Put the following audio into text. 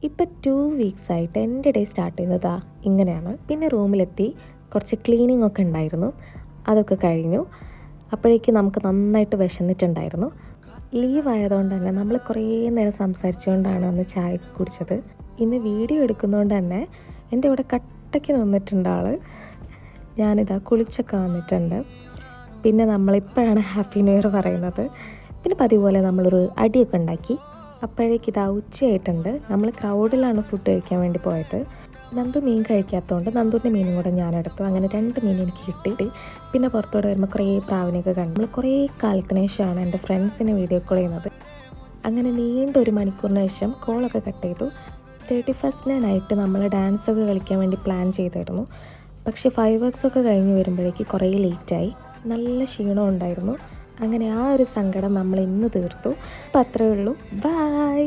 ഇപ്പം 2 വീക്സായിട്ട് എൻ്റെ day start ചെയ്യുന്നതാ ഇങ്ങനെയാണ്. പിന്നെ റൂമിലെത്തി കുറച്ച് ക്ലീനിങ് ഒക്കെ ഉണ്ടായിരുന്നു, അതൊക്കെ കഴിഞ്ഞു. അപ്പോഴേക്ക് നമുക്ക് നന്നായിട്ട് വിശന്നിട്ടുണ്ടായിരുന്നു. ലീവ് ആയതുകൊണ്ട് തന്നെ നമ്മൾ കുറേ നേരം സംസാരിച്ചുകൊണ്ടാണ് അന്ന് ചായ കുടിച്ചത്. ഇന്ന് വീഡിയോ എടുക്കുന്നതുകൊണ്ട് തന്നെ എൻ്റെ ഇവിടെ കട്ടയ്ക്ക് നിന്നിട്ടുണ്ട് ആൾ. ഞാനിതാ കുളിച്ചൊക്കെ വന്നിട്ടുണ്ട്. പിന്നെ നമ്മളിപ്പോഴാണ് ഹാപ്പി ന്യൂ ഇയർ പറയുന്നത്. പിന്നെ പതിവ് പോലെ നമ്മളൊരു അടിയൊക്കെ ഉണ്ടാക്കി. അപ്പോഴേക്ക് ഇതാ ഉച്ചയായിട്ടുണ്ട്. നമ്മൾ ക്രൗഡിലാണ് ഫുഡ് കഴിക്കാൻ വേണ്ടി പോയത്. നന്ദു മീൻ കഴിക്കാത്തതുകൊണ്ട് നന്ദുവിൻ്റെ മീനും കൂടെ ഞാനെടുത്തു. അങ്ങനെ 2 മീൻ എനിക്ക് കിട്ടി. പിന്നെ പുറത്തോടെ വരുമ്പോൾ കുറേ പ്രാവിനെയൊക്കെ കണ്ടു. നമ്മൾ കുറേ കാലത്തിന് ശേഷമാണ് എൻ്റെ ഫ്രണ്ട്സിനെ വീഡിയോ കോൾ ചെയ്യുന്നത്. അങ്ങനെ നീണ്ട 1 മണിക്കൂറിന് ശേഷം കോളൊക്കെ കട്ട് ചെയ്തു. 31st നൈറ്റ് നമ്മൾ ഡാൻസൊക്കെ കളിക്കാൻ വേണ്ടി പ്ലാൻ ചെയ്തായിരുന്നു. പക്ഷേ 5 വർക്സ് ഒക്കെ കഴിഞ്ഞ് വരുമ്പോഴേക്ക് കുറേ ലേറ്റായി. നല്ല ക്ഷീണം ഉണ്ടായിരുന്നു. അങ്ങനെ ആ ഒരു സങ്കടം നമ്മൾ ഇന്ന് തീർത്തു. അപ്പം അത്രയേ ഉള്ളൂ. ബൈ.